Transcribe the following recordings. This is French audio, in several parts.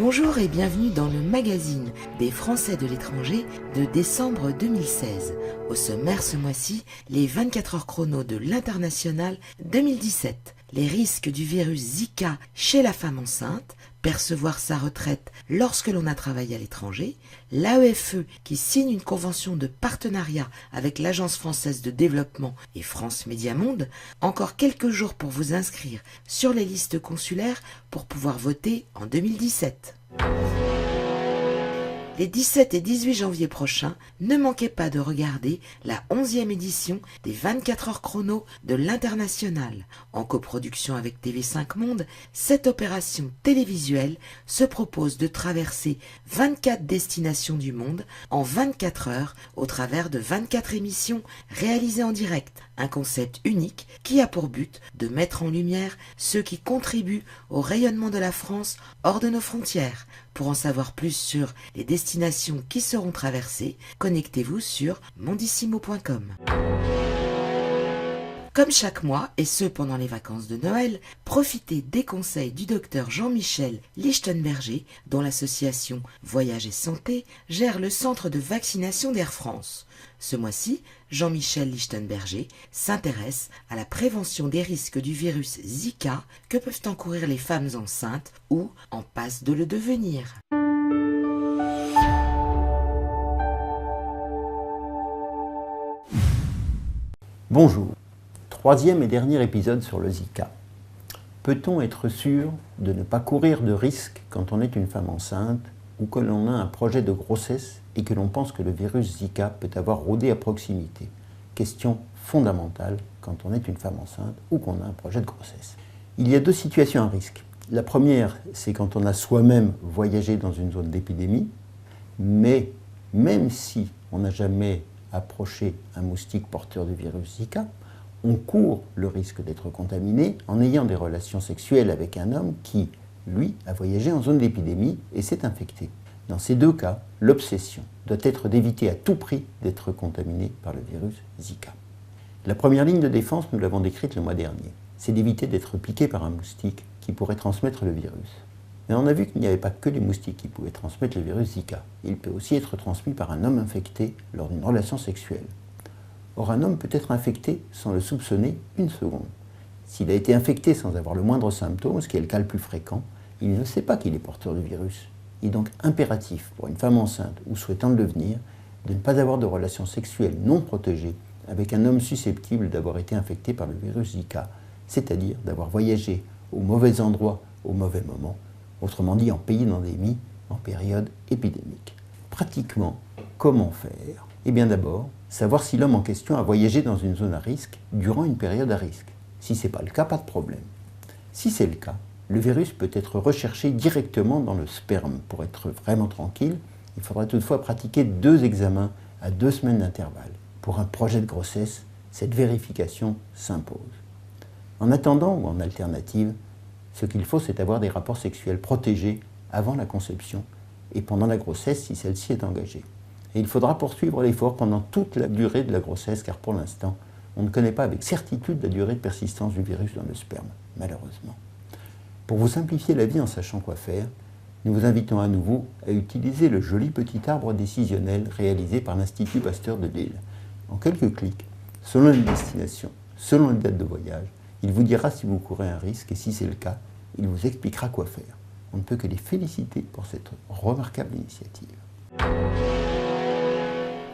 Bonjour et bienvenue dans le magazine des Français de l'étranger de décembre 2016. Au sommaire ce mois-ci, les 24 heures chrono de l'international 2017. Les risques du virus Zika chez la femme enceinte, percevoir sa retraite lorsque l'on a travaillé à l'étranger, l'AEFE qui signe une convention de partenariat avec l'Agence française de développement et France Média Monde, encore quelques jours pour vous inscrire sur les listes consulaires pour pouvoir voter en 2017. Les 17 et 18 janvier prochains, ne manquez pas de regarder la 11e édition des 24 heures chrono de l'International. En coproduction avec TV5 Monde, cette opération télévisuelle se propose de traverser 24 destinations du monde en 24 heures au travers de 24 émissions réalisées en direct. Un concept unique qui a pour but de mettre en lumière ceux qui contribuent au rayonnement de la France hors de nos frontières. Pour en savoir plus sur les destinations qui seront traversées, connectez-vous sur mondissimo.com. Comme chaque mois, et ce pendant les vacances de Noël, profitez des conseils du docteur Jean-Michel Lichtenberger, dont l'association Voyage et Santé gère le centre de vaccination d'Air France. Ce mois-ci, Jean-Michel Lichtenberger s'intéresse à la prévention des risques du virus Zika que peuvent encourir les femmes enceintes ou en passe de le devenir. Bonjour, troisième et dernier épisode sur le Zika. Peut-on être sûr de ne pas courir de risques quand on est une femme enceinte ou que l'on a un projet de grossesse et que l'on pense que le virus Zika peut avoir rôdé à proximité? Question fondamentale quand on est une femme enceinte ou qu'on a un projet de grossesse. Il y a deux situations à risque. La première, c'est quand on a soi-même voyagé dans une zone d'épidémie, mais même si on n'a jamais approché un moustique porteur du virus Zika, on court le risque d'être contaminé en ayant des relations sexuelles avec un homme qui, lui, a voyagé en zone d'épidémie et s'est infecté. Dans ces deux cas, l'obsession doit être d'éviter à tout prix d'être contaminé par le virus Zika. La première ligne de défense, nous l'avons décrite le mois dernier, c'est d'éviter d'être piqué par un moustique qui pourrait transmettre le virus. Mais on a vu qu'il n'y avait pas que les moustiques qui pouvaient transmettre le virus Zika. Il peut aussi être transmis par un homme infecté lors d'une relation sexuelle. Or, un homme peut être infecté sans le soupçonner une seconde. S'il a été infecté sans avoir le moindre symptôme, ce qui est le cas le plus fréquent, il ne sait pas qu'il est porteur du virus. Il est donc impératif pour une femme enceinte ou souhaitant le devenir de ne pas avoir de relations sexuelles non protégées avec un homme susceptible d'avoir été infecté par le virus Zika, c'est-à-dire d'avoir voyagé au mauvais endroit au mauvais moment, autrement dit en pays d'endémie, en période épidémique. Pratiquement, comment faire? Eh bien d'abord, savoir si l'homme en question a voyagé dans une zone à risque durant une période à risque. Si ce n'est pas le cas, pas de problème. Si c'est le cas, le virus peut être recherché directement dans le sperme. Pour être vraiment tranquille, il faudra toutefois pratiquer 2 examens à 2 semaines d'intervalle. Pour un projet de grossesse, cette vérification s'impose. En attendant ou en alternative, ce qu'il faut, c'est avoir des rapports sexuels protégés avant la conception et pendant la grossesse si celle-ci est engagée. Et il faudra poursuivre l'effort pendant toute la durée de la grossesse, car pour l'instant, on ne connaît pas avec certitude la durée de persistance du virus dans le sperme, malheureusement. Pour vous simplifier la vie en sachant quoi faire, nous vous invitons à nouveau à utiliser le joli petit arbre décisionnel réalisé par l'Institut Pasteur de Lille. En quelques clics, selon les destinations, selon les dates de voyage, il vous dira si vous courez un risque et si c'est le cas, il vous expliquera quoi faire. On ne peut que les féliciter pour cette remarquable initiative.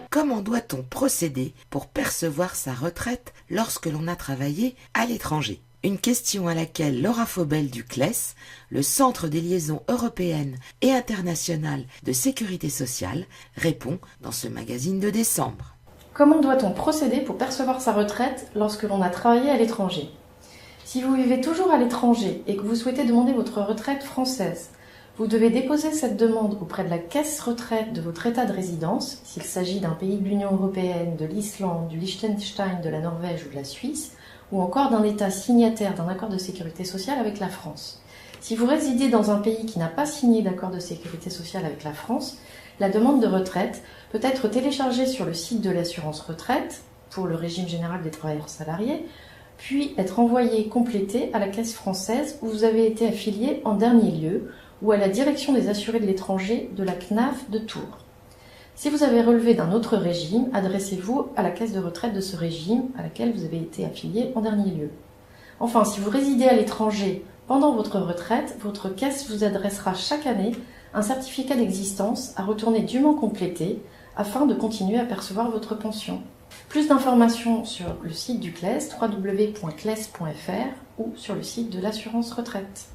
Comment doit-on procéder pour percevoir sa retraite lorsque l'on a travaillé à l'étranger? Une question à laquelle Laura Faubel du CLES, le Centre des liaisons européennes et internationales de sécurité sociale, répond dans ce magazine de décembre. Comment doit-on procéder pour percevoir sa retraite lorsque l'on a travaillé à l'étranger? Si vous vivez toujours à l'étranger et que vous souhaitez demander votre retraite française, vous devez déposer cette demande auprès de la caisse retraite de votre état de résidence, s'il s'agit d'un pays de l'Union européenne, de l'Islande, du Liechtenstein, de la Norvège ou de la Suisse, ou encore d'un État signataire d'un accord de sécurité sociale avec la France. Si vous résidez dans un pays qui n'a pas signé d'accord de sécurité sociale avec la France, la demande de retraite peut être téléchargée sur le site de l'assurance retraite pour le régime général des travailleurs salariés, puis être envoyée complétée à la caisse française où vous avez été affilié en dernier lieu, ou à la direction des assurés de l'étranger de la CNAF de Tours. Si vous avez relevé d'un autre régime, adressez-vous à la caisse de retraite de ce régime à laquelle vous avez été affilié en dernier lieu. Enfin, si vous résidez à l'étranger pendant votre retraite, votre caisse vous adressera chaque année un certificat d'existence à retourner dûment complété afin de continuer à percevoir votre pension. Plus d'informations sur le site du CLES, www.cles.fr ou sur le site de l'assurance retraite.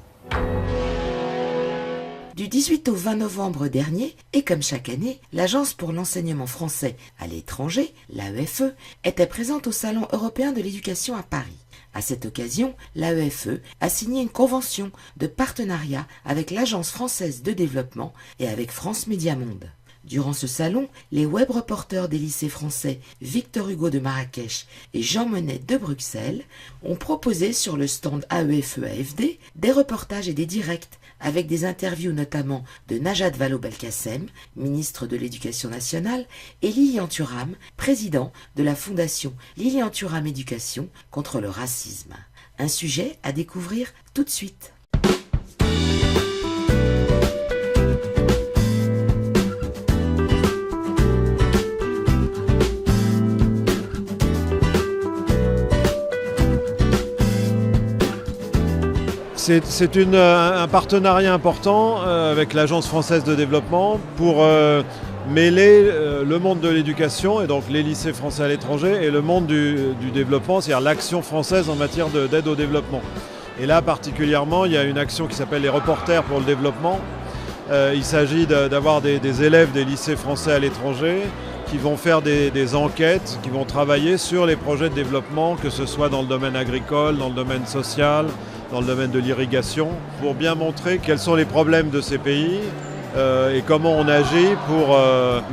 Du 18 au 20 novembre dernier, et comme chaque année, l'Agence pour l'enseignement français à l'étranger, l'AEFE, était présente au Salon européen de l'éducation à Paris. À cette occasion, l'AEFE a signé une convention de partenariat avec l'Agence française de développement et avec France Média Monde. Durant ce salon, les web reporters des lycées français Victor Hugo de Marrakech et Jean Monnet de Bruxelles ont proposé sur le stand AEFE-AFD des reportages et des directs avec des interviews notamment de Najat Vallaud-Belkacem, ministre de l'Éducation nationale, et Lilian Thuram, président de la fondation Lilian Thuram Éducation contre le racisme. Un sujet à découvrir tout de suite. C'est un partenariat important avec l'Agence française de développement pour mêler le monde de l'éducation et donc les lycées français à l'étranger et le monde du développement, c'est-à-dire l'action française en matière d'aide au développement. Et là particulièrement, il y a une action qui s'appelle les reporters pour le développement. Il s'agit d'avoir des élèves des lycées français à l'étranger qui vont faire des enquêtes, qui vont travailler sur les projets de développement, que ce soit dans le domaine agricole, dans le domaine social, dans le domaine de l'irrigation, pour bien montrer quels sont les problèmes de ces pays et comment on agit pour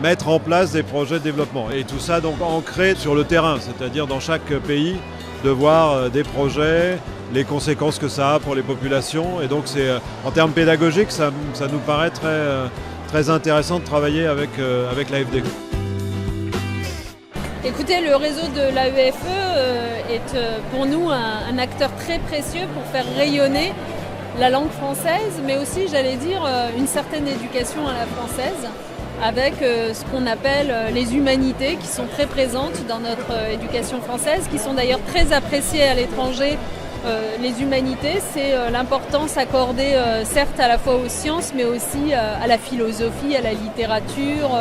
mettre en place des projets de développement. Et tout ça donc ancré sur le terrain, c'est-à-dire dans chaque pays, de voir des projets, les conséquences que ça a pour les populations. Et donc c'est en termes pédagogiques, ça nous paraît très intéressant de travailler avec l'AFD. Écoutez, le réseau de l'AEFE est pour nous un acteur très précieux pour faire rayonner la langue française, mais aussi, j'allais dire, une certaine éducation à la française, avec ce qu'on appelle les humanités, qui sont très présentes dans notre éducation française, qui sont d'ailleurs très appréciées à l'étranger. Les humanités, c'est l'importance accordée certes à la fois aux sciences, mais aussi à la philosophie, à la littérature,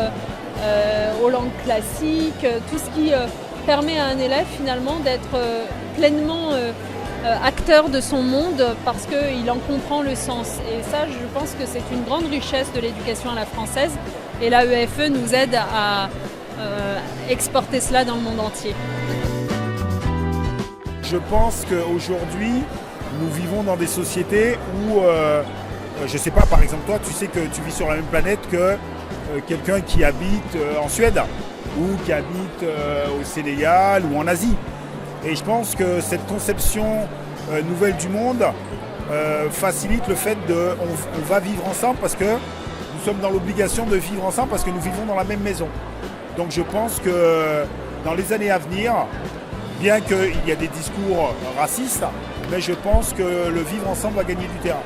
aux langues classiques, tout ce qui permet à un élève finalement d'être pleinement acteur de son monde parce qu'il en comprend le sens. Et ça, je pense que c'est une grande richesse de l'éducation à la française et l'AEFE nous aide à exporter cela dans le monde entier. Je pense qu'aujourd'hui, nous vivons dans des sociétés où, je ne sais pas, par exemple toi, tu sais que tu vis sur la même planète que quelqu'un qui habite en Suède ou qui habite au Sénégal ou en Asie. Et je pense que cette conception nouvelle du monde facilite le fait on va vivre ensemble parce que nous sommes dans l'obligation de vivre ensemble parce que nous vivons dans la même maison. Donc je pense que dans les années à venir, bien qu'il y a des discours racistes, mais je pense que le vivre ensemble va gagner du terrain.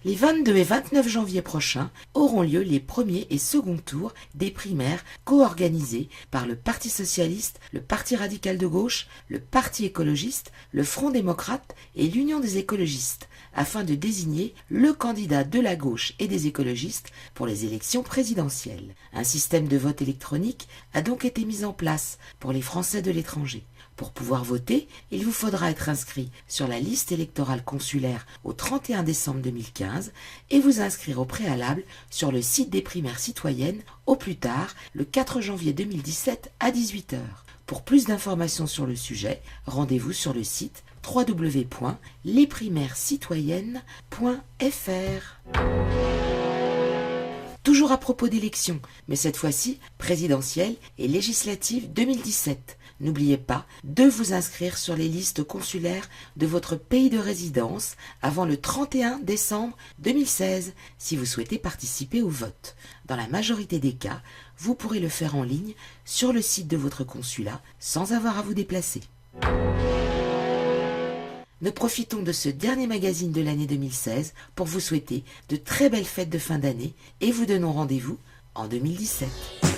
Les 22 et 29 janvier prochains auront lieu les premiers et seconds tours des primaires co-organisés par le Parti socialiste, le Parti radical de gauche, le Parti écologiste, le Front démocrate et l'Union des écologistes, afin de désigner le candidat de la gauche et des écologistes pour les élections présidentielles. Un système de vote électronique a donc été mis en place pour les Français de l'étranger. Pour pouvoir voter, il vous faudra être inscrit sur la liste électorale consulaire au 31 décembre 2015 et vous inscrire au préalable sur le site des primaires citoyennes au plus tard le 4 janvier 2017 à 18h. Pour plus d'informations sur le sujet, rendez-vous sur le site www.lesprimaires-citoyennes.fr. Toujours à propos d'élections, mais cette fois-ci présidentielle et législative 2017. N'oubliez pas de vous inscrire sur les listes consulaires de votre pays de résidence avant le 31 décembre 2016 si vous souhaitez participer au vote. Dans la majorité des cas, vous pourrez le faire en ligne sur le site de votre consulat sans avoir à vous déplacer. Nous profitons de ce dernier magazine de l'année 2016 pour vous souhaiter de très belles fêtes de fin d'année et vous donnons rendez-vous en 2017.